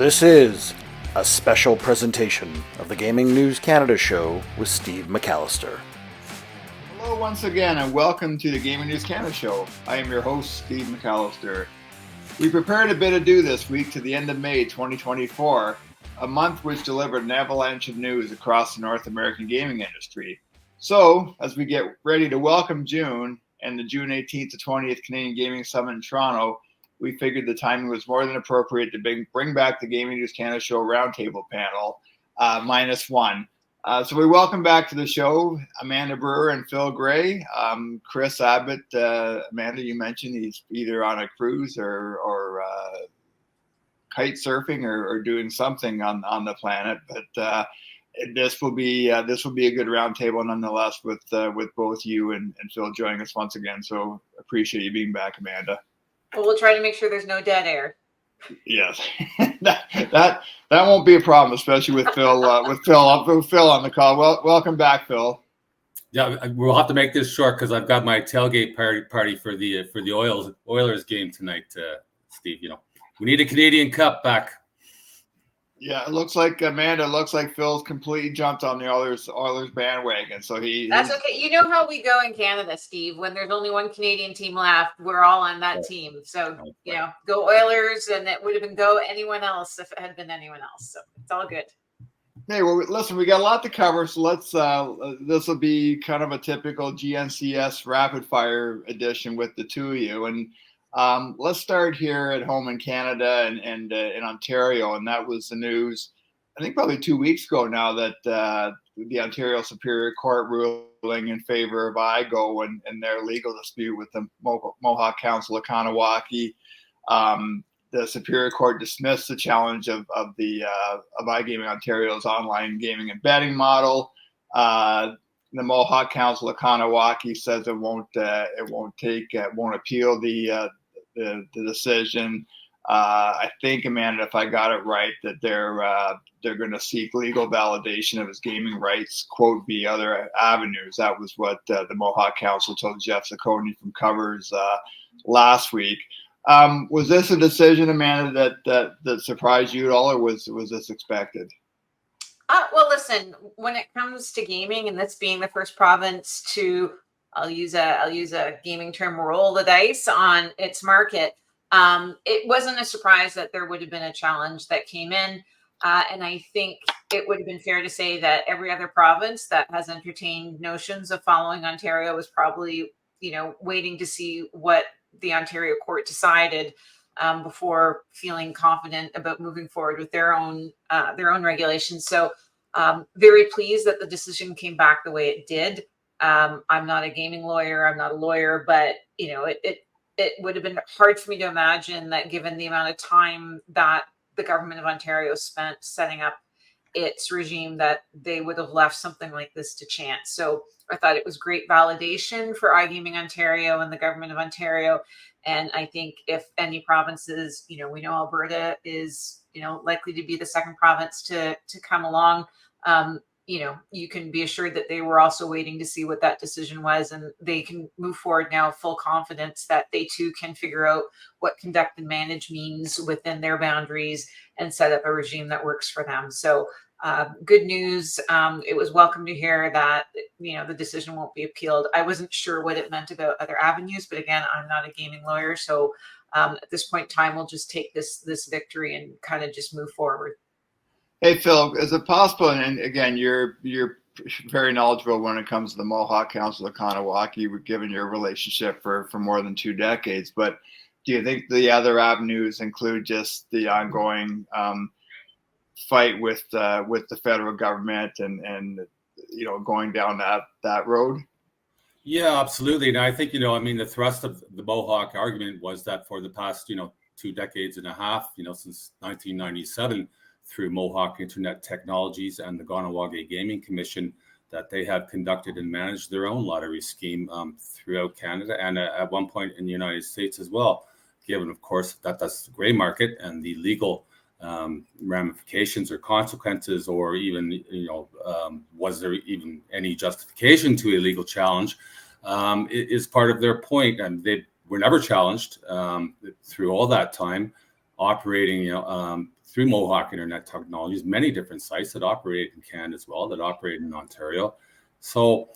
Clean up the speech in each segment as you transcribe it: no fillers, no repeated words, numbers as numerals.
This is a special presentation of the Gaming News Canada show with Steve McAllister. Hello once again and welcome to the Gaming News Canada show. I am your host, Steve McAllister. We prepared a bit ado this week to the end of May 2024, a month which delivered an avalanche of news across the North American gaming industry. So, as we get ready to welcome June and the June 18th to 20th Canadian Gaming Summit in Toronto, we figured the timing was more than appropriate to bring back the Gaming News Canada show roundtable panel, minus one. So we welcome back to the show Amanda Brewer and Phill Gray. Chris Abbott, Amanda, you mentioned he's either on a cruise or kite surfing or doing something on the planet. But this will be a good roundtable nonetheless with both you and Phill joining us once again. So appreciate you being back, Amanda. Well, we'll try to make sure there's no dead air. Yes, that won't be a problem, especially with Phill on the call. Well, welcome back, Phill. Yeah, we'll have to make this short because I've got my tailgate party for the Oilers game tonight, Steve. You know, we need a Canadian Cup back. Yeah, it looks like Phil's completely jumped on the Oilers bandwagon. So that's okay. You know how we go in Canada, Steve. When there's only one Canadian team left, we're all on that team. So go Oilers, and it would have been go anyone else if it had been anyone else. So it's all good. Hey, well, listen, we got a lot to cover, so let's. This will be kind of a typical GNCS rapid fire edition with the two of you, and let's start here at home in Canada and in Ontario, and that was the news. I think probably 2 weeks ago now that the Ontario Superior Court ruling in favor of iGo and their legal dispute with the Mohawk Council of Kahnawà. The Superior Court dismissed the challenge of iGaming Ontario's online gaming and betting model. The Mohawk Council of Kahnawà says it won't appeal the decision. I think, Amanda, if I got it right, that they're going to seek legal validation of his gaming rights, quote, via other avenues. That was what the Mohawk Council told Jeff Zacconi from Covers last week. Was this a decision, Amanda, that surprised you at all, or was this expected? Well, listen, when it comes to gaming, and this being the first province to, I'll use a gaming term, roll the dice on its market, it wasn't a surprise that there would have been a challenge that came in. And I think it would have been fair to say that every other province that has entertained notions of following Ontario was probably, waiting to see what the Ontario court decided before feeling confident about moving forward with their own regulations. So very pleased that the decision came back the way it did. I'm not a gaming lawyer. I'm not a lawyer, but it would have been hard for me to imagine that, given the amount of time that the government of Ontario spent setting up its regime, that they would have left something like this to chance. So I thought it was great validation for iGaming Ontario and the government of Ontario. And I think if any provinces, we know Alberta is, likely to be the second province to come along. You can be assured that they were also waiting to see what that decision was, and they can move forward now full confidence that they too can figure out what conduct and manage means within their boundaries and set up a regime that works for them. So good news. It was welcome to hear that, the decision won't be appealed. I wasn't sure what it meant about other avenues, but again, I'm not a gaming lawyer. So at this point in time, we'll just take this victory and kind of just move forward. Hey, Phill, is it possible, and again, you're very knowledgeable when it comes to the Mohawk Council of Kahnawà, given your relationship for more than 2 decades, but do you think the other avenues include just the ongoing fight with the federal government and going down that road? Yeah, absolutely. And I think, the thrust of the Mohawk argument was that for the past, 2 decades and a half, since 1997, through Mohawk Internet Technologies and the Kahnawà Gaming Commission, that they have conducted and managed their own lottery scheme throughout Canada and at one point in the United States as well, given, of course, that that's the gray market and the legal ramifications or consequences, or even, was there even any justification to a legal challenge, is part of their point. And they were never challenged through all that time operating, through Mohawk Internet Technologies, many different sites that operate in Canada as well, that operate in Ontario. So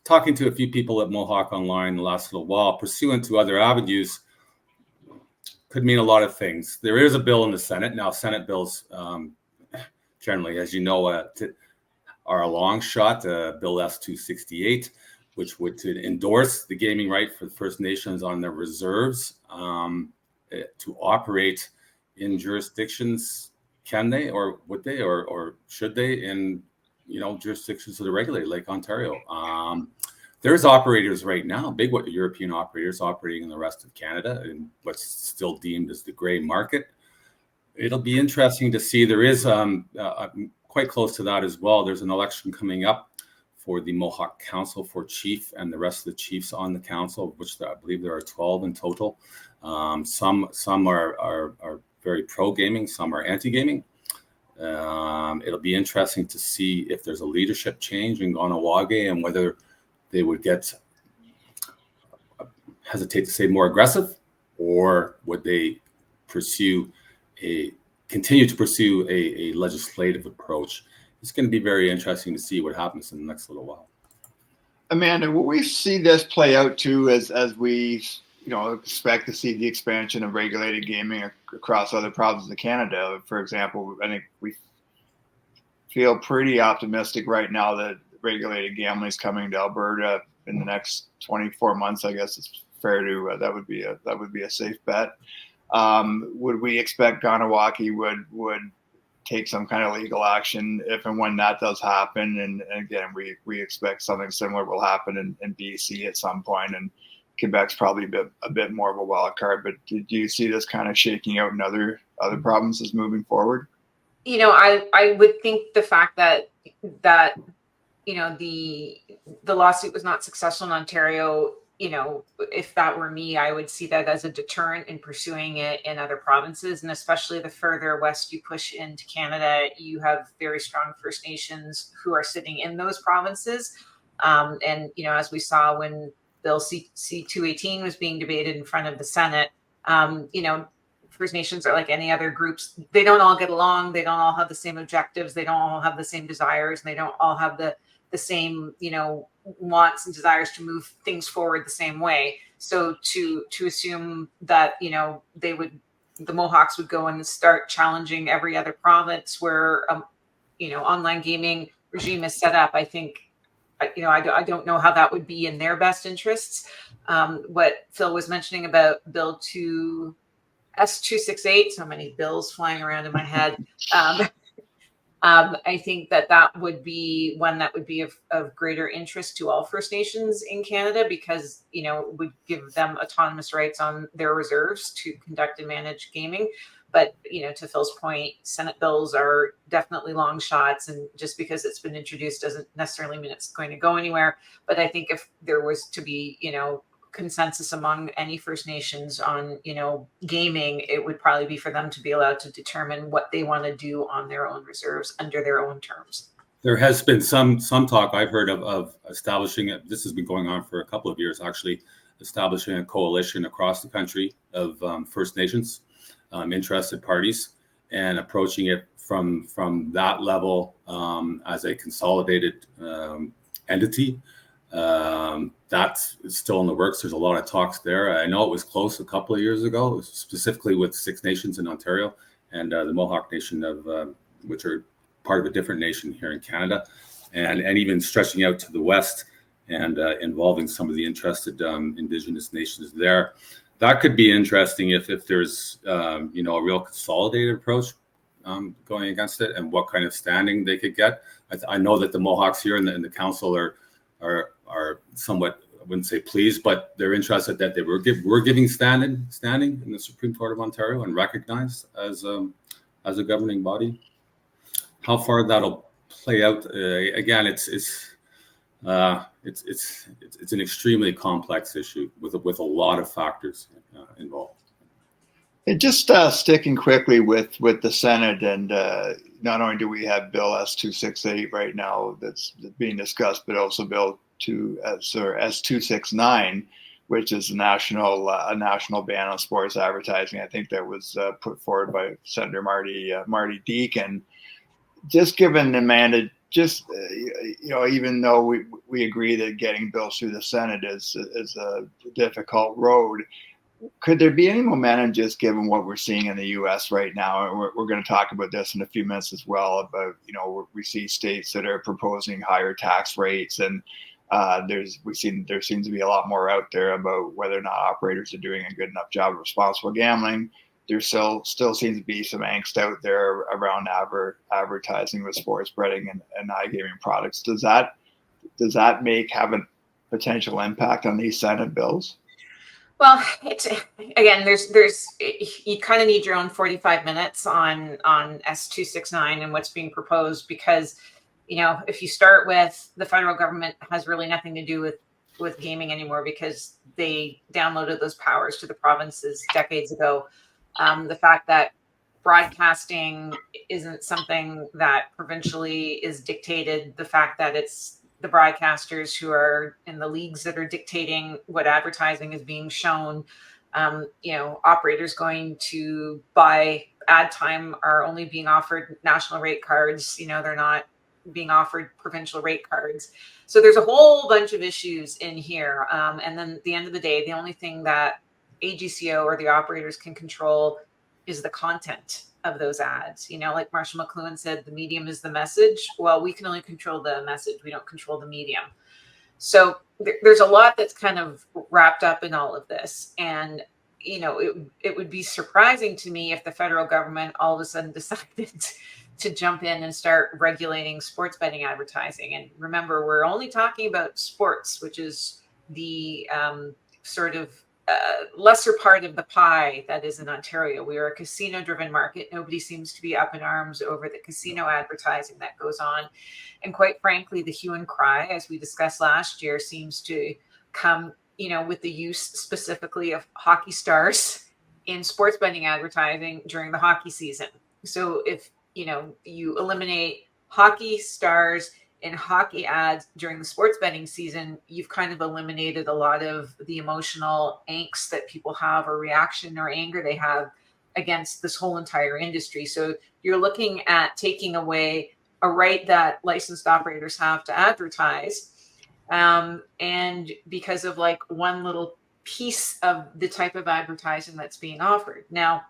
talking to a few people at Mohawk Online the last little while, pursuant to other avenues, could mean a lot of things. There is a bill in the Senate. Now, Senate bills generally, as you know, are a long shot. Bill S-268, which would endorse the gaming right for the First Nations on their reserves to operate in jurisdictions. Can they, or would they, or should they, in jurisdictions that are regulated like Ontario? There's operators right now, big European operators operating in the rest of Canada in what's still deemed as the gray market. It'll be interesting to see. There is quite close to that as well. There's an election coming up for the Mohawk Council for Chief and the rest of the chiefs on the council, which I believe there are 12 in total. Some are very pro-gaming, some are anti-gaming. It'll be interesting to see if there's a leadership change in Kahnawà and whether they would hesitate to say more aggressive, or would they continue to pursue a legislative approach. It's going to be very interesting to see what happens in the next little while. Amanda, will we see this play out too as we expect to see the expansion of regulated gaming across other provinces of Canada? For example, I think we feel pretty optimistic right now that regulated gambling is coming to Alberta in the next 24 months. I guess it's fair to that would be a safe bet. Would we expect Kahnawà would take some kind of legal action if and when that does happen? And again, we expect something similar will happen in BC at some point, and Quebec's probably a bit more of a wild card. But do you see this kind of shaking out in other provinces moving forward? I would think the fact that the lawsuit was not successful in Ontario, if that were me, I would see that as a deterrent in pursuing it in other provinces. And especially the further west you push into Canada, you have very strong First Nations who are sitting in those provinces. And, as we saw when Bill C-218 was being debated in front of the Senate, First Nations are like any other groups. They don't all get along. They don't all have the same objectives. They don't all have the same desires. And they don't all have the same, wants and desires to move things forward the same way. So to assume that, the Mohawks would go and start challenging every other province where, online gaming regime is set up, I think, I don't know how that would be in their best interests. What Phill was mentioning about Bill S-268, so many bills flying around in my head. I think that would be one that would be of greater interest to all First Nations in Canada, because, it would give them autonomous rights on their reserves to conduct and manage gaming. But, to Phil's point, Senate bills are definitely long shots, and just because it's been introduced doesn't necessarily mean it's going to go anywhere. But I think if there was to be, consensus among any First Nations on, gaming, it would probably be for them to be allowed to determine what they want to do on their own reserves under their own terms. There has been some talk I've heard of establishing it. This has been going on for a couple of years, actually, establishing a coalition across the country of First Nations interested parties, and approaching it from that level as a consolidated entity. That's still in the works. There's a lot of talks there. I know it was close a couple of years ago, specifically with Six Nations in Ontario and the Mohawk Nation, which are part of a different nation here in Canada, and even stretching out to the west and involving some of the interested Indigenous nations there. That could be interesting if there's a real consolidated approach going against it, and what kind of standing they could get. I know that the Mohawks here in the council are somewhat, I wouldn't say pleased, but they're interested that they were giving standing in the Supreme Court of Ontario and recognized as a governing body. How far that'll play out, again, it's an extremely complex issue with a lot of factors involved. And just sticking quickly with the Senate, and not only do we have Bill S-268 right now that's being discussed, but also Bill S-269, which is a national ban on sports advertising. I think that was put forward by Senator Marty Deacon. Just given the mandate, even though we agree that getting bills through the Senate is a difficult road, could there be any momentum just given what we're seeing in the U.S. right now? And we're going to talk about this in a few minutes as well. About we see states that are proposing higher tax rates, and there seems to be a lot more out there about whether or not operators are doing a good enough job of responsible gambling. There still seems to be some angst out there around advertising with sports betting and iGaming products. Does that have a potential impact on these Senate bills? Well, it's again, you kind of need your own 45 minutes on S269 and what's being proposed, because if you start with the federal government has really nothing to do with gaming anymore, because they downloaded those powers to the provinces decades ago. The fact that broadcasting isn't something that provincially is dictated, the fact that it's the broadcasters who are in the leagues that are dictating what advertising is being shown. Operators going to buy ad time are only being offered national rate cards. They're not being offered provincial rate cards. So there's a whole bunch of issues in here. And then at the end of the day, the only thing that AGCO or the operators can control is the content of those ads. Like Marshall McLuhan said, the medium is the message. Well, we can only control the message. We don't control the medium. So there's a lot that's kind of wrapped up in all of this. And, it would be surprising to me if the federal government all of a sudden decided to jump in and start regulating sports betting advertising. And remember, we're only talking about sports, which is the sort of lesser part of the pie that is in Ontario. We are a casino-driven market. Nobody seems to be up in arms over the casino advertising that goes on. And quite frankly, the hue and cry, as we discussed last year, seems to come, with the use specifically of hockey stars in sports betting advertising during the hockey season. So if, you eliminate hockey stars in hockey ads during the sports betting season, you've kind of eliminated a lot of the emotional angst that people have, or reaction or anger they have against this whole entire industry. So you're looking at taking away a right that licensed operators have to advertise. And because of like one little piece of the type of advertising that's being offered. Now,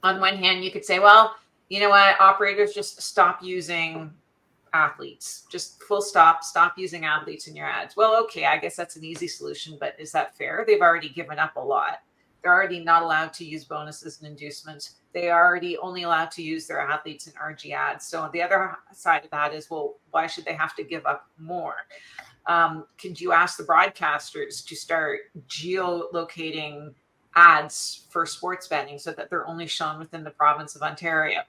on one hand, you could say, well, you know what, operators just stop using athletes, just full stop using athletes in your ads. Well, okay, I guess that's an easy solution, but is that fair? They've already given up a lot. They're already not allowed to use bonuses and inducements. They are already only allowed to use their athletes in RG ads. So the other side of that is, well, why should they have to give up more? Could you ask the broadcasters to start geolocating ads for sports betting so that they're only shown within the province of Ontario?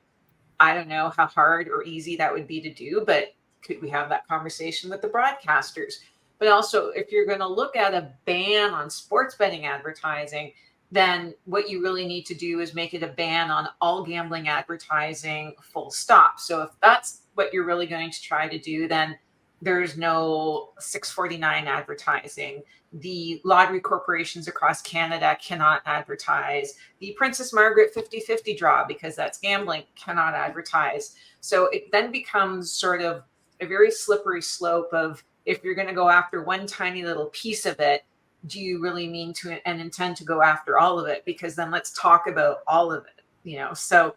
I don't know how hard or easy that would be to do, but could we have that conversation with the broadcasters? But also, if you're going to look at a ban on sports betting advertising, then what you really need to do is make it a ban on all gambling advertising, full stop. So if that's what you're really going to try to do, then there's no 649 advertising. The lottery corporations across Canada cannot advertise. The Princess Margaret 50-50 draw, because that's gambling, cannot advertise. So it then becomes sort of a very slippery slope of, if you're going to go after one tiny little piece of it, do you really mean to and intend to go after all of it? Because then let's talk about all of it, So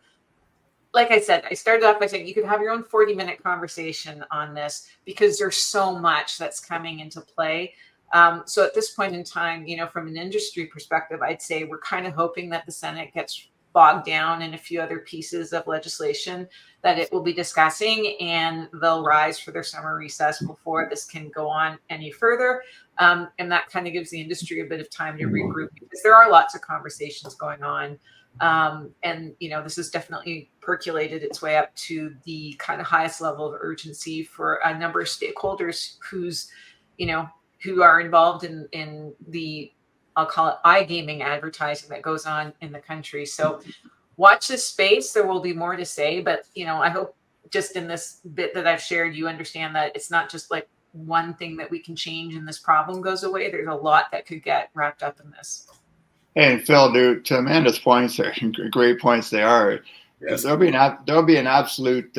like I said, I started off by saying you could have your own 40-minute conversation on this, because there's so much that's coming into play. So at this point in time, from an industry perspective, I'd say we're kind of hoping that the Senate gets bogged down in a few other pieces of legislation that it will be discussing, and they'll rise for their summer recess before this can go on any further. And that kind of gives the industry a bit of time to regroup, because there are lots of conversations going on. And, this has definitely percolated its way up to the kind of highest level of urgency for a number of stakeholders who are involved in the, I'll call it iGaming advertising that goes on in the country. So watch this space. There will be more to say, but, I hope just in this bit that I've shared, you understand that it's not just like one thing that we can change and this problem goes away. There's a lot that could get wrapped up in this. And Phil, to Amanda's points, there, great points they are. Yes. There'll be an absolute.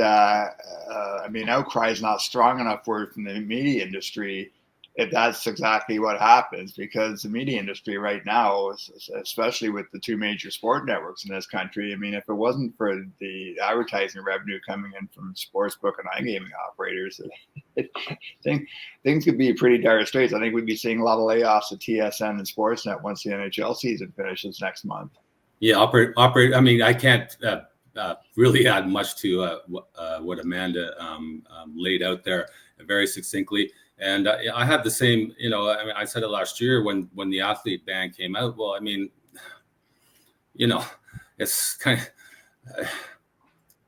Outcry is not strong enough word from the media industry if that's exactly what happens, because the media industry right now, especially with the two major sport networks in this country, I mean, if it wasn't for the advertising revenue coming in from sportsbook and iGaming operators, things could be pretty dire straits. I think we'd be seeing a lot of layoffs at TSN and Sportsnet once the NHL season finishes next month. Yeah, operate. I mean, I can't really add much to what Amanda laid out there very succinctly. And I have the same, I said it last year when the athlete ban came out. Well, I mean, it's kind of, I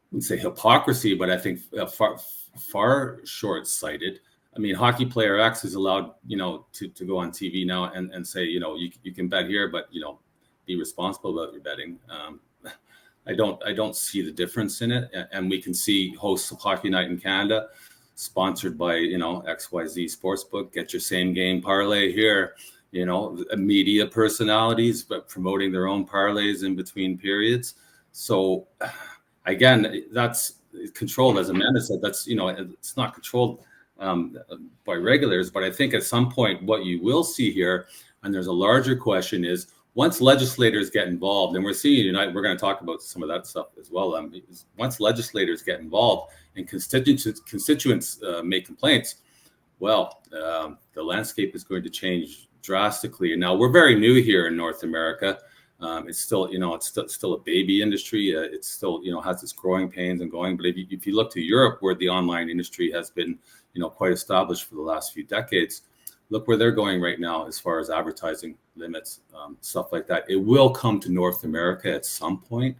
wouldn't say hypocrisy, but I think far short-sighted. I mean, hockey player X is allowed, to go on TV now and say, you can bet here, but, be responsible about your betting. I don't see the difference in it. And we can see hosts of Hockey Night in Canada, sponsored by, XYZ Sportsbook, get your same game parlay here, media personalities, but promoting their own parlays in between periods. So again, that's controlled, as Amanda said, that's, it's not controlled by regulators, but I think at some point what you will see here, and there's a larger question, is once legislators get involved, and we're seeing tonight, we're going to talk about some of that stuff as well. Once legislators get involved and constituents make complaints, well, the landscape is going to change drastically. And now we're very new here in North America. It's still, it's still a baby industry. It's still, has its growing pains and going. But if you look to Europe, where the online industry has been, quite established for the last few decades, look where they're going right now as far as advertising limits, stuff like that. It will come to North America at some point.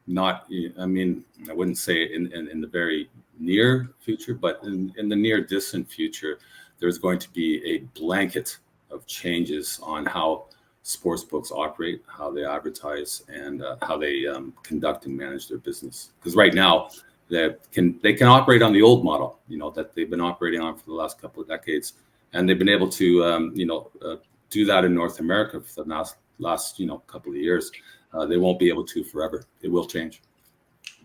Not, I wouldn't say in the very near future, but in the near distant future, there's going to be a blanket of changes on how sports books operate, how they advertise, and how they conduct and manage their business. Because right now, they can operate on the old model, that they've been operating on for the last couple of decades. And they've been able to, do that in North America for the last couple of years. They won't be able to forever. It will change.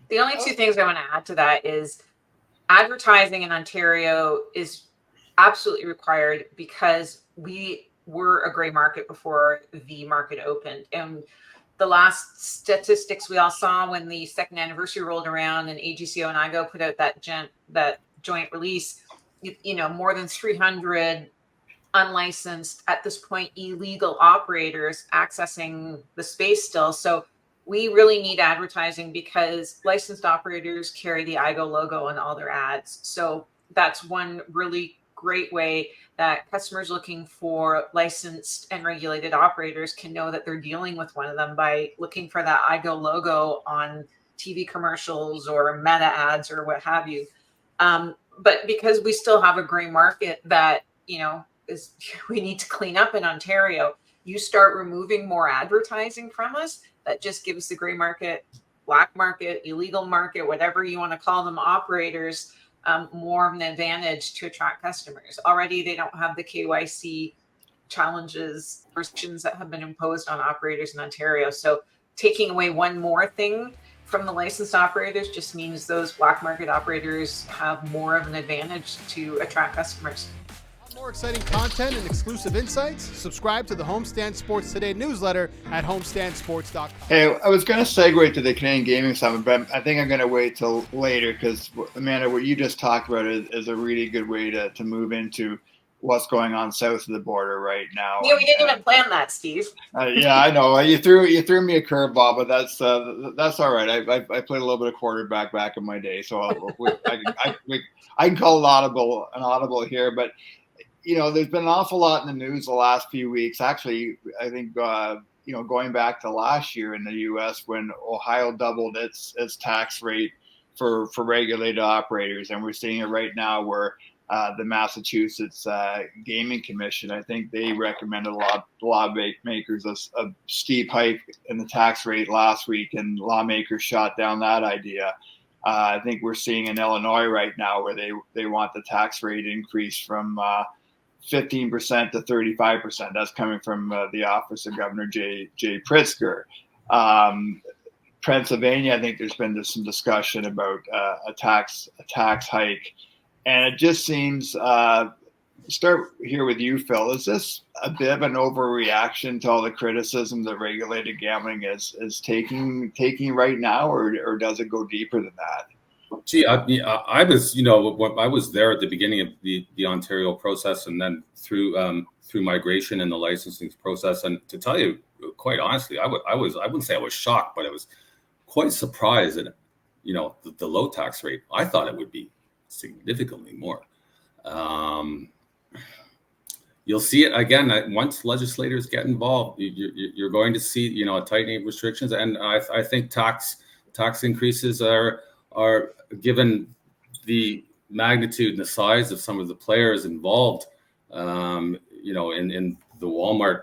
The only two things I want to add to that is advertising in Ontario is absolutely required because we were a gray market before the market opened. And the last statistics we all saw when the second anniversary rolled around and AGCO and IGO put out that joint release, more than 300 unlicensed, at this point, illegal operators accessing the space still. So we really need advertising because licensed operators carry the IGO logo on all their ads. So that's one really great way that customers looking for licensed and regulated operators can know that they're dealing with one of them by looking for that IGO logo on TV commercials or meta ads or what have you. But because we still have a gray market that, we need to clean up in Ontario, you start removing more advertising from us, that just gives the gray market, black market, illegal market, whatever you want to call them, operators, more of an advantage to attract customers. Already, they don't have the KYC challenges, restrictions that have been imposed on operators in Ontario. So taking away one more thing from the licensed operators just means those black market operators have more of an advantage to attract customers. For more exciting content and exclusive insights, subscribe to the Homestand Sports Today newsletter at homestandsports.com. Hey, I was going to segue to the Canadian Gaming Summit, but I think I'm going to wait till later because, Amanda, what you just talked about is a really good way to move into what's going on south of the border right now. Yeah, we didn't even plan that, Steve. Yeah, I know. You threw me a curveball, but that's all right. I played a little bit of quarterback back in my day, so I can call an audible here. But there's been an awful lot in the news the last few weeks. Actually, I think going back to last year in the U.S. when Ohio doubled its tax rate for regulated operators, and we're seeing it right now where the Massachusetts Gaming Commission, I think they recommended lawmakers a steep hike in the tax rate last week, and lawmakers shot down that idea. I think we're seeing in Illinois right now where they want the tax rate increase from 15% to 35%. That's coming from the office of Governor Jay Pritzker. Pennsylvania, I think there's been some discussion about a tax hike, and it just seems. Start here with you, Phill. Is this a bit of an overreaction to all the criticism that regulated gambling is taking right now, or does it go deeper than that? Gee, I was, when I was there at the beginning of the Ontario process, and then through migration and the licensing process. And to tell you quite honestly, I wouldn't say I was shocked, but I was quite surprised at, the low tax rate. I thought it would be significantly more. You'll see it again once legislators get involved. You're going to see, a tightening of restrictions, and I think tax increases are given the magnitude and the size of some of the players involved. In the Walmart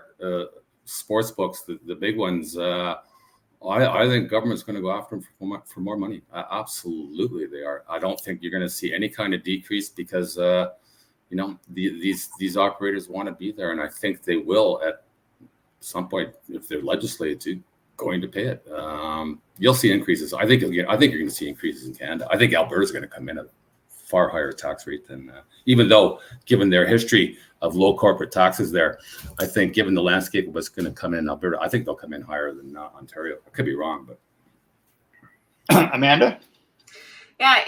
sports books, the big ones. I think government's going to go after them for more money. Absolutely, they are. I don't think you're going to see any kind of decrease because. These operators want to be there, and I think they will at some point if they're legislated to going to pay it. You'll see increases. I think you're going to see increases in Canada. I think Alberta's going to come in at a far higher tax rate than, even though given their history of low corporate taxes there, I think given the landscape of what's going to come in Alberta, I think they'll come in higher than Ontario. I could be wrong, but Amanda? Yeah,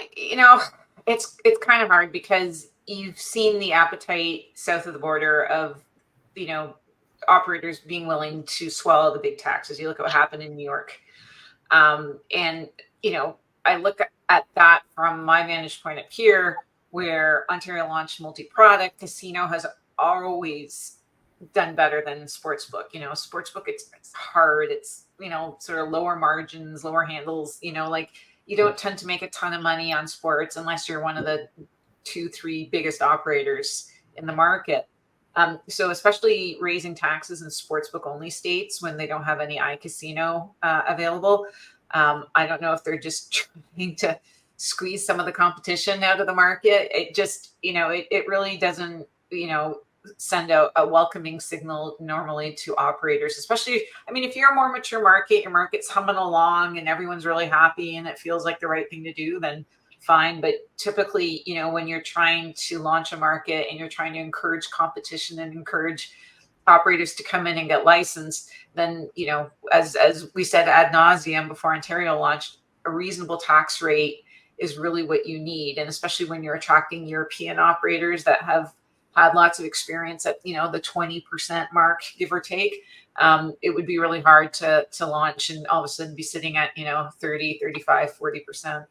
it's kind of hard because you've seen the appetite south of the border of, operators being willing to swallow the big taxes. You look at what happened in New York. And, I look at that from my vantage point up here, where Ontario launched multi-product. Casino has always done better than sportsbook. Sportsbook, it's hard. It's, sort of lower margins, lower handles, you don't tend to make a ton of money on sports unless you're one of the 2-3 biggest operators in the market. So especially raising taxes in sportsbook only states when they don't have any iCasino available. I don't know if they're just trying to squeeze some of the competition out of the market. It just, it really doesn't, send out a welcoming signal normally to operators, especially, if you're a more mature market, your market's humming along and everyone's really happy and it feels like the right thing to do, then fine. But typically, when you're trying to launch a market and you're trying to encourage competition and encourage operators to come in and get licensed, then, as we said ad nauseum before Ontario launched, a reasonable tax rate is really what you need. And especially when you're attracting European operators that have had lots of experience at, the 20% mark, give or take, it would be really hard to launch and all of a sudden be sitting at, 30, 35, 40%.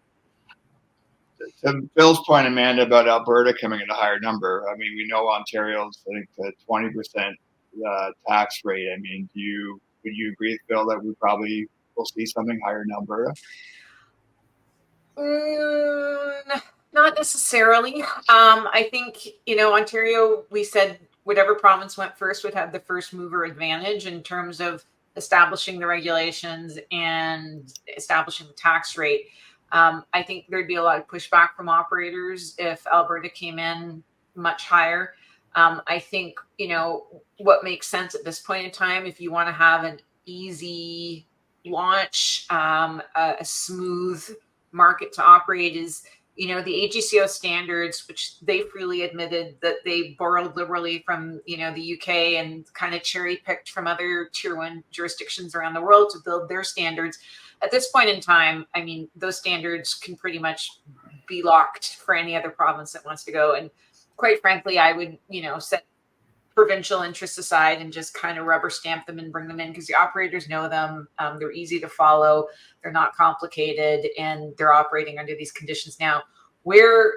To Phil's point, Amanda, about Alberta coming at a higher number. We know Ontario's, I think, the 20% tax rate. Would you agree, Phill, that we probably will see something higher in Alberta? Not necessarily. I think, Ontario, we said whatever province went first would have the first mover advantage in terms of establishing the regulations and establishing the tax rate. I think there'd be a lot of pushback from operators if Alberta came in much higher. I think, what makes sense at this point in time, if you want to have an easy launch, a smooth market to operate, is, the AGCO standards, which they freely admitted that they borrowed liberally from, the UK and kind of cherry picked from other tier 1 jurisdictions around the world to build their standards. At this point in time, those standards can pretty much be locked for any other province that wants to go. And quite frankly, I would, set provincial interests aside and just kind of rubber stamp them and bring them in because the operators know them. They're easy to follow. They're not complicated, and they're operating under these conditions. Now, where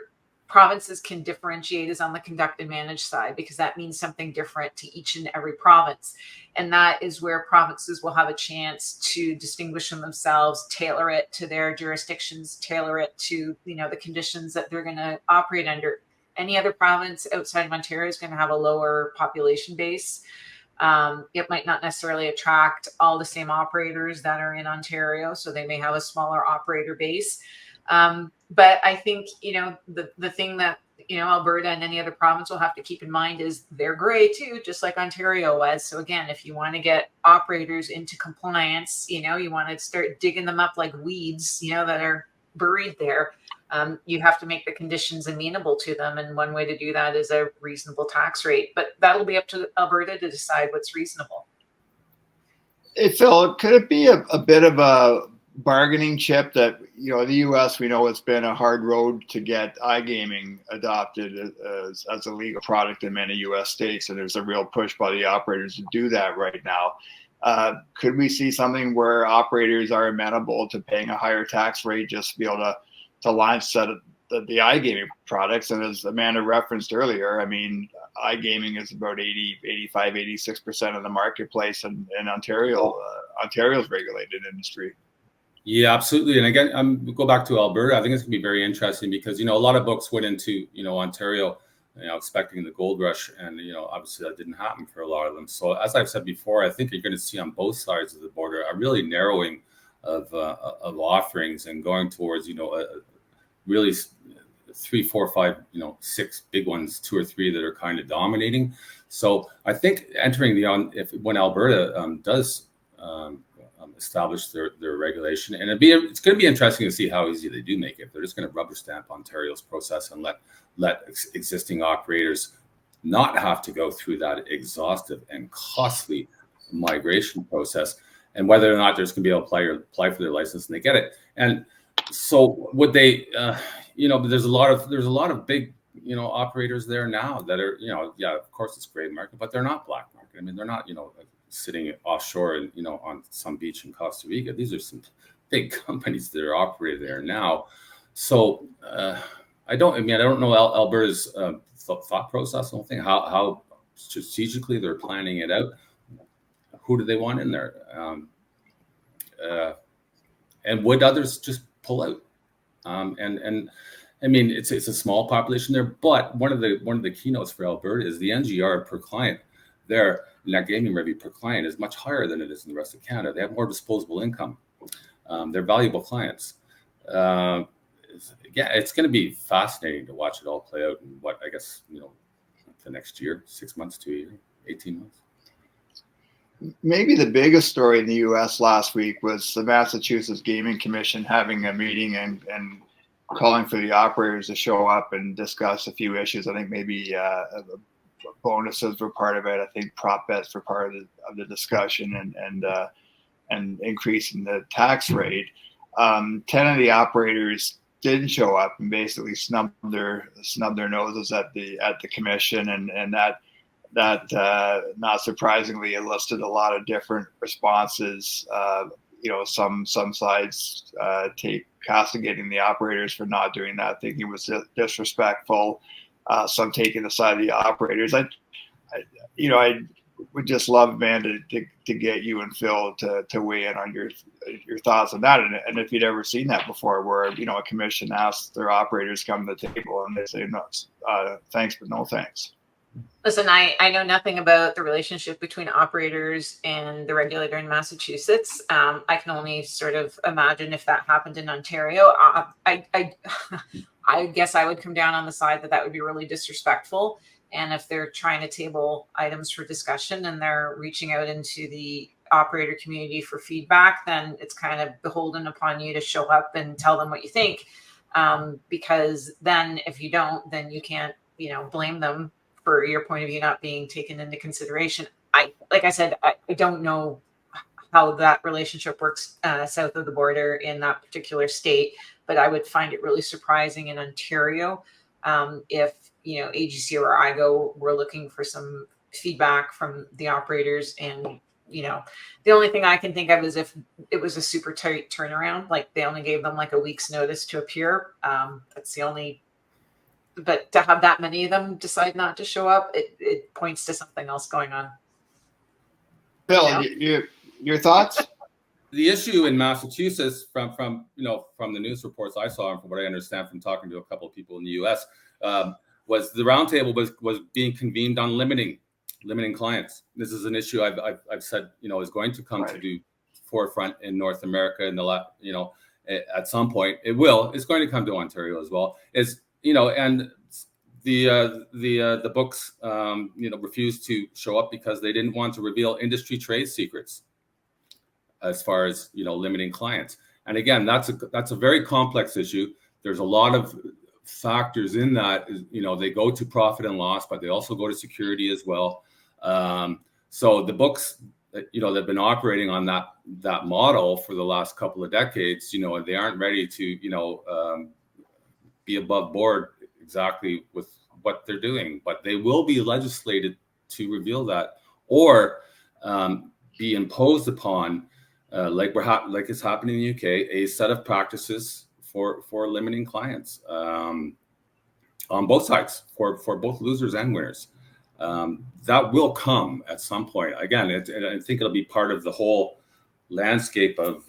provinces can differentiate is on the conduct and manage side, because that means something different to each and every province. And that is where provinces will have a chance to distinguish themselves, tailor it to their jurisdictions, tailor it to, the conditions that they're going to operate under. Any other province outside of Ontario is going to have a lower population base. It might not necessarily attract all the same operators that are in Ontario, so they may have a smaller operator base. But I think, the thing that, Alberta and any other province will have to keep in mind is they're gray too, just like Ontario was. So again, if you want to get operators into compliance, you want to start digging them up like weeds, that are buried there. You have to make the conditions amenable to them. And one way to do that is a reasonable tax rate. But that'll be up to Alberta to decide what's reasonable. Hey, Phil, could it be a bit of a bargaining chip that, the U.S., we know it's been a hard road to get iGaming adopted as a legal product in many U.S. states, and there's a real push by the operators to do that right now. Could we see something where operators are amenable to paying a higher tax rate just to be able to launch the iGaming products? And as Amanda referenced earlier, I mean, iGaming is about 85, 86% of the marketplace in Ontario. Ontario's regulated industry. Yeah, absolutely. And again, go back to Alberta. I think it's going to be very interesting because, a lot of books went into, Ontario, expecting the gold rush. And, obviously that didn't happen for a lot of them. So as I've said before, I think you're going to see on both sides of the border a really narrowing of offerings and going towards, a really 3, 4, 5, 6 big ones, 2 or 3 that are kind of dominating. So I think entering when Alberta does establish their regulation, and it's going to be interesting to see how easy they do make it. They're just going to rubber stamp Ontario's process and let existing operators not have to go through that exhaustive and costly migration process, and whether or not there's going to be able to apply for their license and they get it. And so would they, there's a lot of big, operators there now that are, yeah, of course it's gray market, but they're not black market. I mean, they're not, sitting offshore and, on some beach in Costa Rica. These are some big companies that are operating there now. So I don't know Alberta's thought process. I don't think how strategically they're planning it out. Who do they want in there? And would others just pull out? And I mean, it's a small population there, but one of the keynotes for Alberta is the NGR per client. Their net gaming revenue per client is much higher than it is in the rest of Canada. They have more disposable income. They're valuable clients. Yeah, it's going to be fascinating to watch it all play out in what, I guess, the next year, 6 months to a year, 18 months. Maybe the biggest story in the U.S. last week was the Massachusetts Gaming Commission having a meeting and calling for the operators to show up and discuss a few issues. I think maybe bonuses were part of it. I think prop bets were part of the discussion, and increasing the tax rate. 10 of the operators didn't show up and basically snubbed their noses at the commission, and that not surprisingly enlisted a lot of different responses. Some sides castigating the operators for not doing that, thinking it was disrespectful. Some taking the side of the operators. I would just love, Amanda, to get you and Phil to weigh in on your thoughts on that, and if you'd ever seen that before, where a commission asks their operators to come to the table and they say no, thanks but no thanks. Listen, I know nothing about the relationship between operators and the regulator in Massachusetts. I can only sort of imagine if that happened in Ontario. I guess I would come down on the side that would be really disrespectful. And if they're trying to table items for discussion and they're reaching out into the operator community for feedback, then it's kind of beholden upon you to show up and tell them what you think. Because then if you don't, then you can't, blame them for your point of view not being taken into consideration. Like I said, I don't know how that relationship works south of the border in that particular state, but I would find it really surprising in Ontario if AGC or IGO were looking for some feedback from the operators. And the only thing I can think of is if it was a super tight turnaround, like they only gave them like a week's notice to appear. That's the only. But to have that many of them decide not to show up, it points to something else going on. Phil, your thoughts? The issue in Massachusetts, from the news reports I saw and from what I understand from talking to a couple of people in the U.S., was the roundtable was being convened on limiting clients. This is an issue I've said is going to come to the forefront in North America in at some point. It's going to come to Ontario as well. And the books, refused to show up because they didn't want to reveal industry trade secrets as far as, limiting clients. And again, that's a very complex issue. There's a lot of factors in that. They go to profit and loss, but they also go to security as well. So the books, they've been operating on that model for the last couple of decades, and they aren't ready to, be above board exactly with what they're doing, but they will be legislated to reveal that, or be imposed upon, like it's happening in the UK, a set of practices for limiting clients on both sides, for both losers and winners. That will come at some point. Again, I think it'll be part of the whole landscape of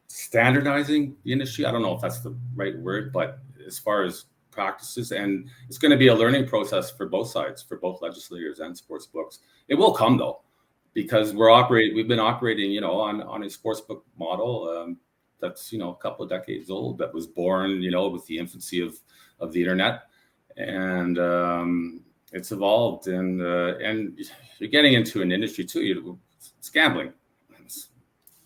standardizing the industry. I don't know if that's the right word, but as far as practices, and it's going to be a learning process for both sides, for both legislators and sports books. It will come though, because we've been operating, on a sports book model that's, a couple of decades old, that was born, with the infancy of the internet, and it's evolved, and you're getting into an industry too. It's gambling.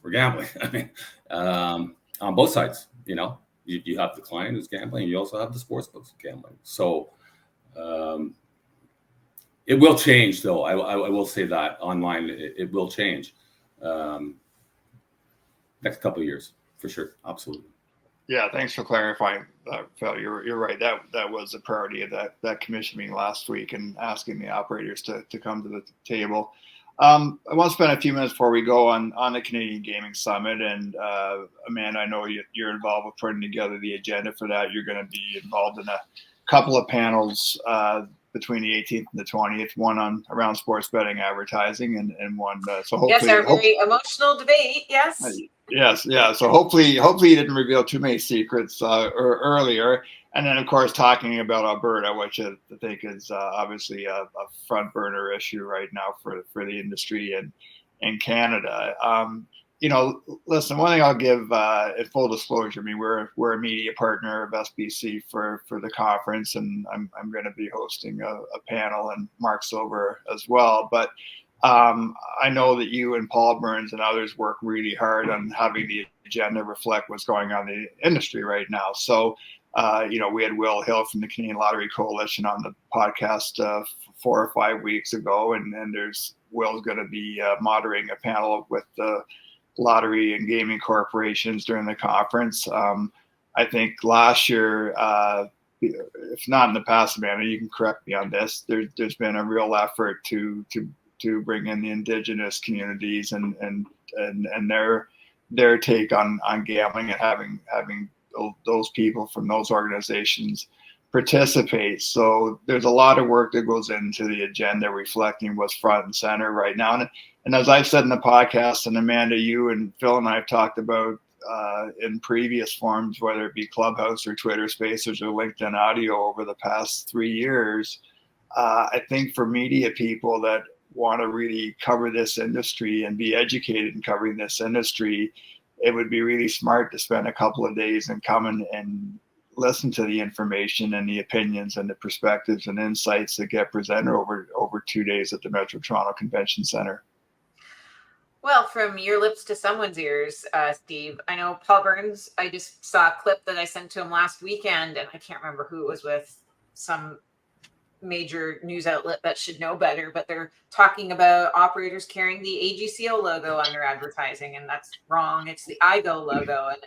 We're gambling. I mean, on both sides, you have the client who's gambling, and you also have the sports books gambling. So it will change, though. I will say that online, it will change next couple of years for sure. Absolutely. Yeah, thanks for clarifying that, Phil. You're right. That was a priority of that commission meeting last week, and asking the operators to come to the table. I want to spend a few minutes before we go on the Canadian Gaming Summit. And Amanda, I know you're involved with putting together the agenda for that. You're going to be involved in a couple of panels between the 18th and the 20th, one around sports betting advertising, and one. So hopefully, yes, our very emotional debate. Yes. Yes, yeah. So hopefully you didn't reveal too many secrets earlier. And then, of course, talking about Alberta, which I think is obviously a front burner issue right now for the industry in Canada. Listen, one thing I'll give in full disclosure. I mean, we're a media partner of SBC for the conference, and I'm going to be hosting a panel, and Mark Silver as well. But I know that you and Paul Burns and others work really hard on having the agenda reflect what's going on in the industry right now. So, we had Will Hill from the Canadian Lottery Coalition on the podcast 4 or 5 weeks ago, and Will's going to be moderating a panel with the lottery and gaming corporations during the conference. I think last year, if not in the past, Amanda, you can correct me on this, there's been a real effort to bring in the Indigenous communities and their take on gambling, and having those people from those organizations participate. So there's a lot of work that goes into the agenda, reflecting what's front and center right now. And as I've said in the podcast, and Amanda, you and Phil and I have talked about in previous forums, whether it be Clubhouse or Twitter Spaces or LinkedIn Audio over the past 3 years, I think for media people that want to really cover this industry and be educated in covering this industry, it would be really smart to spend a couple of days and come and listen to the information and the opinions and the perspectives and insights that get presented over 2 days at the Metro Toronto Convention Center. Well, from your lips to someone's ears, Steve, I know Paul Burns, I just saw a clip that I sent to him last weekend, and I can't remember who it was with, some major news outlet that should know better, but they're talking about operators carrying the AGCO logo on their advertising, and that's wrong. It's the iGo logo. And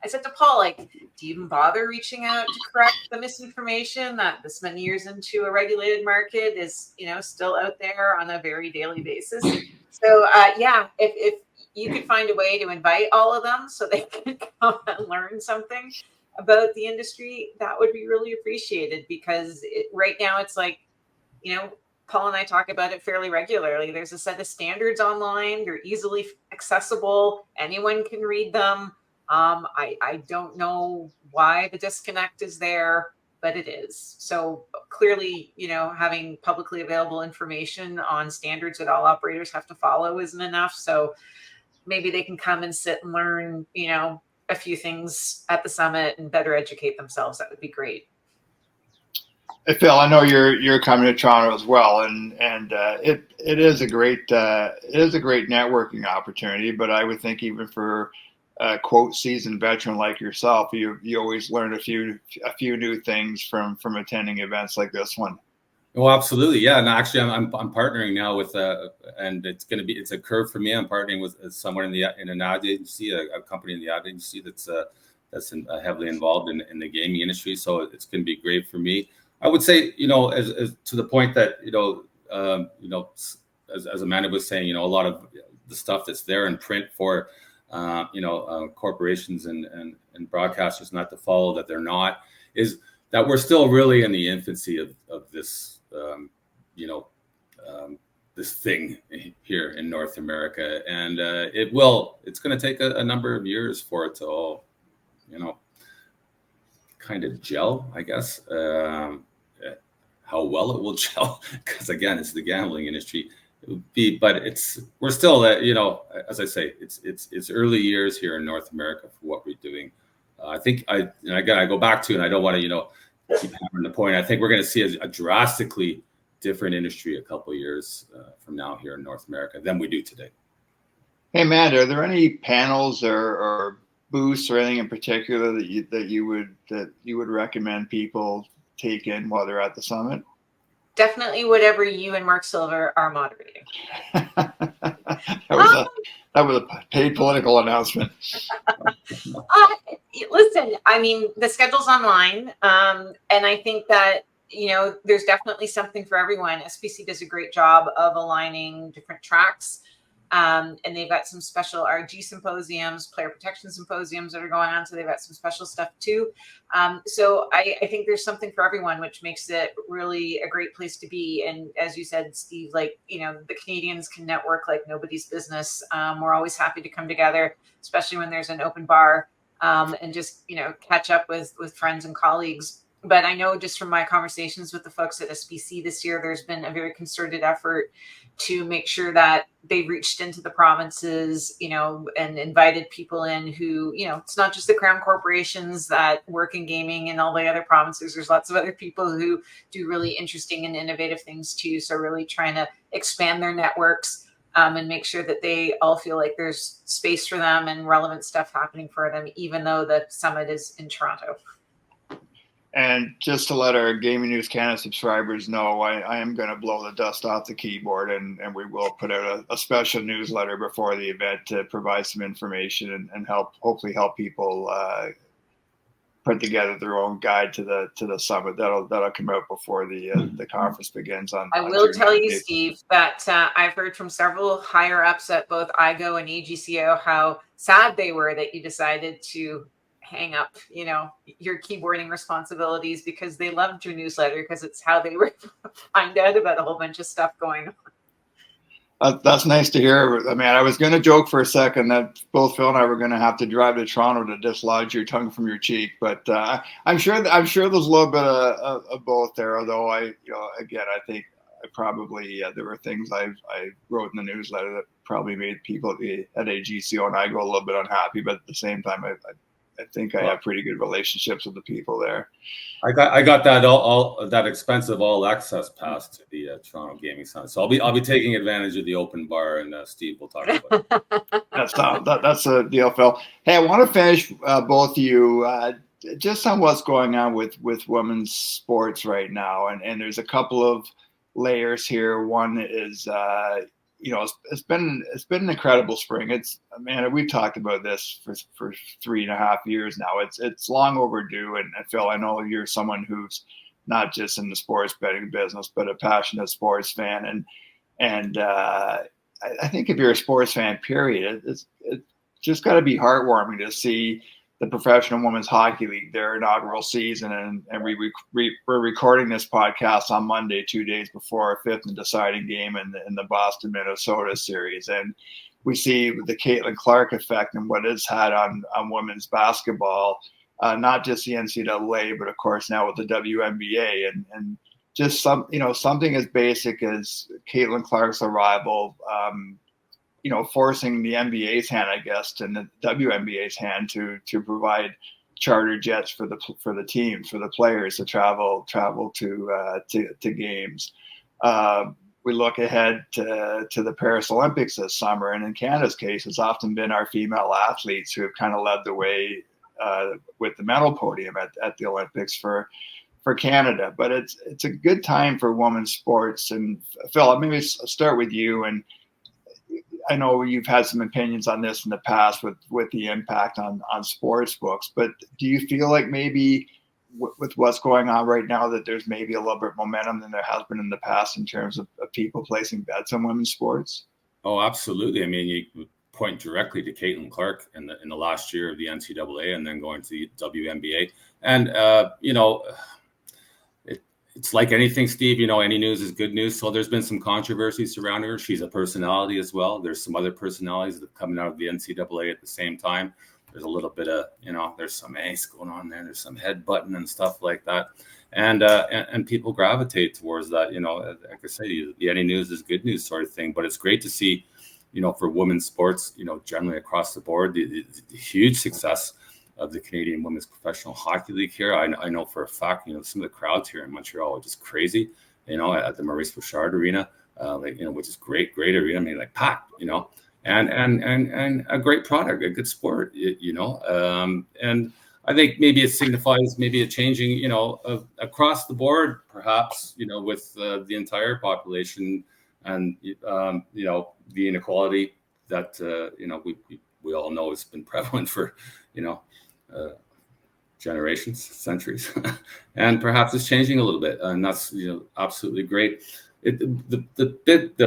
I said to Paul, do you even bother reaching out to correct the misinformation that this many years into a regulated market is, still out there on a very daily basis? So if you could find a way to invite all of them so they can come and learn something about the industry, that would be really appreciated, because right now it's Paul and I talk about it fairly regularly. There's a set of standards online. They're easily accessible. Anyone can read them. I don't know why the disconnect is there, but it is. So clearly, having publicly available information on standards that all operators have to follow isn't enough. So maybe they can come and sit and learn, a few things at the summit and better educate themselves. That would be great. Hey, Phill, I know you're coming to Toronto as well, and it is a great networking opportunity. But I would think even for a quote seasoned veteran like yourself, you always learn a few new things from attending events like this one. Oh, absolutely, yeah. And actually, I'm partnering now with and it's a curve for me. I'm partnering with someone in an ad agency, a company in the ad agency that's heavily involved in the gaming industry. So it's going to be great for me. I would say, as to the point that as Amanda was saying, a lot of the stuff that's there in print for corporations and broadcasters not to follow, that they're not, is that we're still really in the infancy of this. This thing here in North America, and it's going to take a number of years for it to all, kind of gel, I guess. How well it will gel, because again, it's the gambling industry. It would be, but we're still, as I say, it's early years here in North America for what we're doing. I think I go back to, and I don't want to, keep hammering the point. I think we're going to see a drastically different industry a couple of years from now here in North America than we do today. Hey, Matt, are there any panels or booths or anything in particular that you would recommend people take in while they're at the summit? Definitely whatever you and Mark Silver are moderating. That was a paid political announcement. Listen, I mean, the schedule's online, and I think that there's definitely something for everyone. SBC does a great job of aligning different tracks. And they've got some special RG symposiums, player protection symposiums that are going on. So they've got some special stuff too. So I think there's something for everyone, which makes it really a great place to be. And as you said, Steve, the Canadians can network like nobody's business. We're always happy to come together, especially when there's an open bar, and just, catch up with friends and colleagues. But I know just from my conversations with the folks at SBC this year, there's been a very concerted effort to make sure that they reached into the provinces, and invited people in who, it's not just the crown corporations that work in gaming in all the other provinces. There's lots of other people who do really interesting and innovative things too. So really trying to expand their networks, and make sure that they all feel like there's space for them and relevant stuff happening for them, even though the summit is in Toronto. And just to let our Gaming News Canada subscribers know, I am going to blow the dust off the keyboard, and we will put out a special newsletter before the event to provide some information and hopefully help people put together their own guide to the summit. That'll come out before the conference begins on. I will tell you, Steve, that I've heard from several higher ups at both IGO and AGCO how sad they were that you decided to hang up, your keyboarding responsibilities, because they loved your newsletter, because it's how they were find out about a whole bunch of stuff going on. That's nice to hear. I mean, I was going to joke for a second that both Phill and I were going to have to drive to Toronto to dislodge your tongue from your cheek, but I'm sure there's a little bit of both there. Although I think I probably there were things I wrote in the newsletter that probably made people at AGCO and I go a little bit unhappy, but at the same time, I think I have pretty good relationships with the people there. I got that all that expensive all access pass to the Toronto Gaming Summit, so I'll be taking advantage of the open bar, and Steve will talk about it. That's a deal, Phill. Hey, I want to finish both of you just on what's going on with women's sports right now, and there's a couple of layers here. One is it's been an incredible spring. We've talked about this for 3.5 years now. It's long overdue. And Phill, I know you're someone who's not just in the sports betting business, but a passionate sports fan. And I think if you're a sports fan, period, it's just got to be heartwarming to see the Professional Women's Hockey League, their inaugural season, and we're recording this podcast on Monday, 2 days before our fifth and deciding game in the Boston, Minnesota series, and we see the Caitlin Clark effect and what it's had on women's basketball, not just the NCAA, but of course now with the WNBA, and just something as basic as Caitlin Clark's arrival. forcing the NBA's hand, I guess, and the WNBA's hand to provide charter jets for the teams, for the players to travel to games. We look ahead to the Paris Olympics this summer, and in Canada's case, it's often been our female athletes who have kind of led the way with the medal podium at the Olympics for Canada. But it's a good time for women's sports. And Phill, maybe start with you. And I know you've had some opinions on this in the past with the impact on sports books, but do you feel like maybe with what's going on right now that there's maybe a little bit momentum than there has been in the past in terms of people placing bets on women's sports? Oh, absolutely. I mean, you point directly to Caitlin Clark in the last year of the NCAA and then going to the WNBA. And, it's like anything, Steve, any news is good news. So there's been some controversy surrounding her. She's a personality as well. There's some other personalities that are coming out of the NCAA at the same time. There's a little bit of, there's some angst going on there. There's some headbutting and stuff like that. And people gravitate towards that, like I say, the any news is good news sort of thing. But it's great to see, for women's sports, generally across the board, the huge success of the Canadian Women's Professional Hockey League here. I know for a fact, some of the crowds here in Montreal are just crazy, at the Maurice Bouchard Arena, which is great arena. I mean, like packed, and a great product, a good sport, and I think maybe it signifies maybe a changing, across the board, perhaps, with the entire population and, the inequality that, we all know has been prevalent for, generations, centuries, and perhaps it's changing a little bit, and that's absolutely great.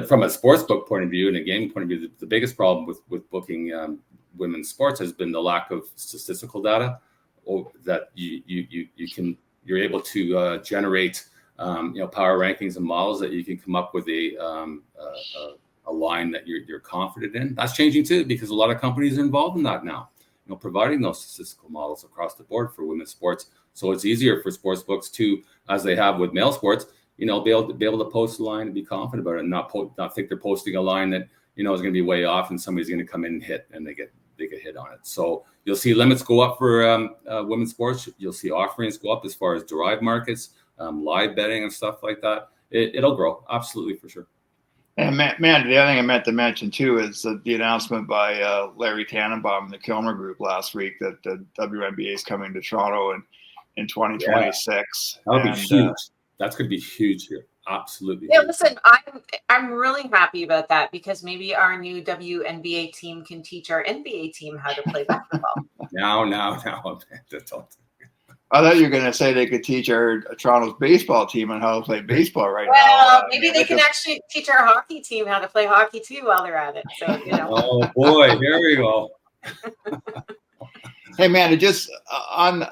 From a sports book point of view and a gaming point of view, the biggest problem with booking women's sports has been the lack of statistical data, or that you're able to generate power rankings and models that you can come up with a line that you're confident in. That's changing too, because a lot of companies are involved in that now, providing those statistical models across the board for women's sports. So it's easier for sports books to, as they have with male sports, be able to post a line and be confident about it, and not think they're posting a line that is going to be way off and somebody's going to come in and hit and they get hit on it. So you'll see limits go up for women's sports. You'll see offerings go up as far as derived markets, live betting and stuff like that. It'll grow, absolutely, for sure. And man, the other thing I meant to mention too is the announcement by Larry Tannenbaum and the Kilmer Group last week that the WNBA is coming to Toronto in 2026. That would be huge. That's going to be huge here. Absolutely. Yeah, listen, I'm really happy about that, because maybe our new WNBA team can teach our NBA team how to play basketball. Now. I thought you were going to say they could teach our Toronto's baseball team on how to play baseball now. Well, maybe they can actually teach our hockey team how to play hockey too while they're at it. So, Oh boy, here we go. Hey man, just on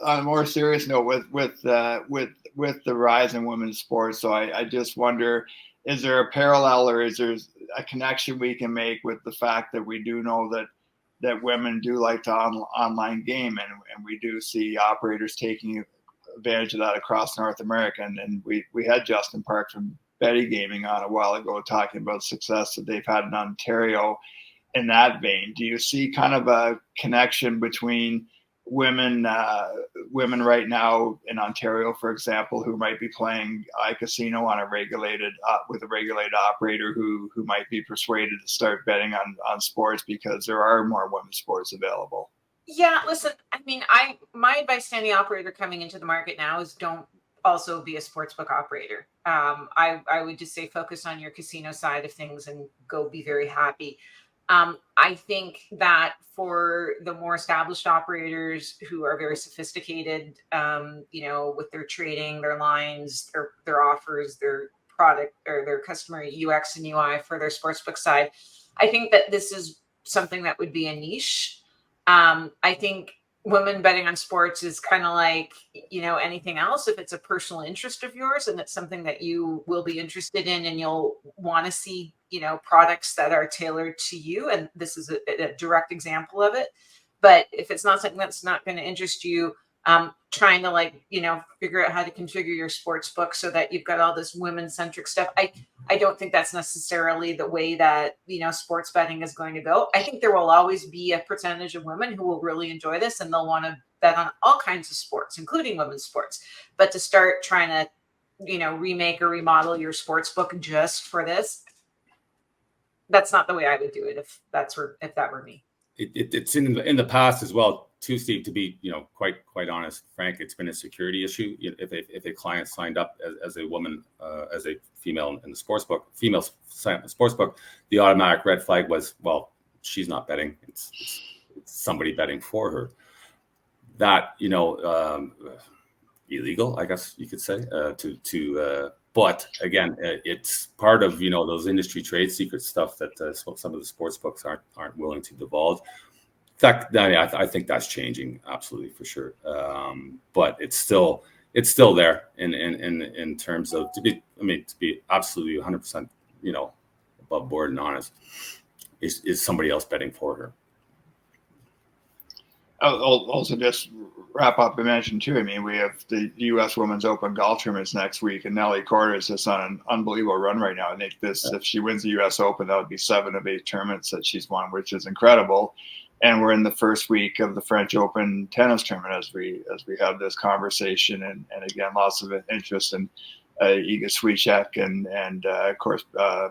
a more serious note, with the rise in women's sports, so I just wonder, is there a parallel or is there a connection we can make with the fact that we do know that women do like to online game, and we do see operators taking advantage of that across North America. And we had Justin Park from Betty Gaming on a while ago talking about success that they've had in Ontario in that vein. Do you see kind of a connection between women right now in Ontario, for example, who might be playing iCasino on with a regulated operator who might be persuaded to start betting on sports because there are more women's sports available? Yeah, listen, I mean, my advice to any operator coming into the market now is don't also be a sportsbook operator. I would just say focus on your casino side of things and go be very happy. I think that for the more established operators who are very sophisticated, with their trading, their lines, their offers, their product or their customer UX and UI for their sportsbook side, I think that this is something that would be a niche. I think women betting on sports is kind of like, anything else. If it's a personal interest of yours and it's something that you will be interested in and you'll want to see, products that are tailored to you. And this is a direct example of it. But if it's not something that's not going to interest you, trying to figure out how to configure your sports book so that you've got all this women centric stuff. I don't think that's necessarily the way that, sports betting is going to go. I think there will always be a percentage of women who will really enjoy this and they'll want to bet on all kinds of sports, including women's sports. But to start trying to, remake or remodel your sports book just for this, that's not the way I would do it if that were me. It's in the past as well too, Steve, to be quite honest, Frank, it's been a security issue. If a client signed up as a woman, as a female in the sports book, female signed up in the sports book, the automatic red flag was, well, she's not betting, it's somebody betting for her. That illegal, I guess you could say, but again, it's part of those industry trade secret stuff that some of the sports books aren't willing to divulge. In fact, I think that's changing absolutely for sure. But it's still there in terms of to be absolutely 100% above board and honest. Is somebody else betting for her? I'll also just wrap up and mention too. We have the U.S. Women's Open golf tournaments next week, and Nelly Korda is just on an unbelievable run right now. I think if she wins the U.S. Open, that would be 7 of 8 tournaments that she's won, which is incredible. And we're in the first week of the French Open tennis tournament as we have this conversation, and again, lots of interest in Iga Swiatek and of course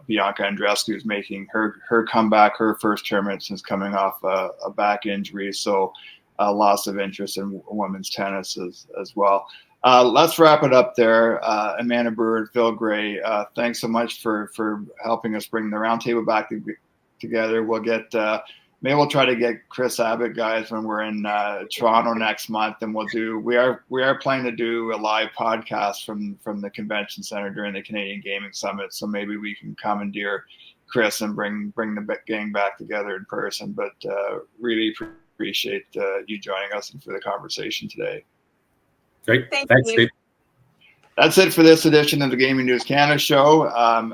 Bianca Andreescu is making her comeback, her first tournament since coming off a back injury. So lots of interest in women's tennis as well. Let's wrap it up there. Amanda Brewer and Phill Gray, thanks so much for helping us bring the roundtable back together. We'll get maybe we'll try to get Chris Abbott, guys, when we're in Toronto next month, and we are planning to do a live podcast from the convention center during the Canadian Gaming Summit. So maybe we can commandeer Chris and bring the gang back together in person. But really appreciate you joining us and for the conversation today. Great. Thanks, Steve. That's it for this edition of the Gaming News Canada show.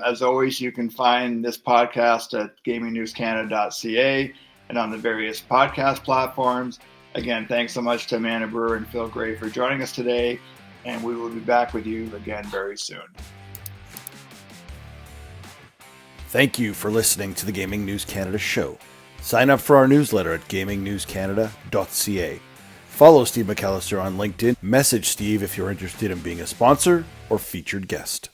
As always, you can find this podcast at gamingnewscanada.ca and on the various podcast platforms. Again, thanks so much to Amanda Brewer and Phill Gray for joining us today, and we will be back with you again very soon. Thank you for listening to the Gaming News Canada show. Sign up for our newsletter at gamingnewscanada.ca. Follow Steve McAllister on LinkedIn. Message Steve if you're interested in being a sponsor or featured guest.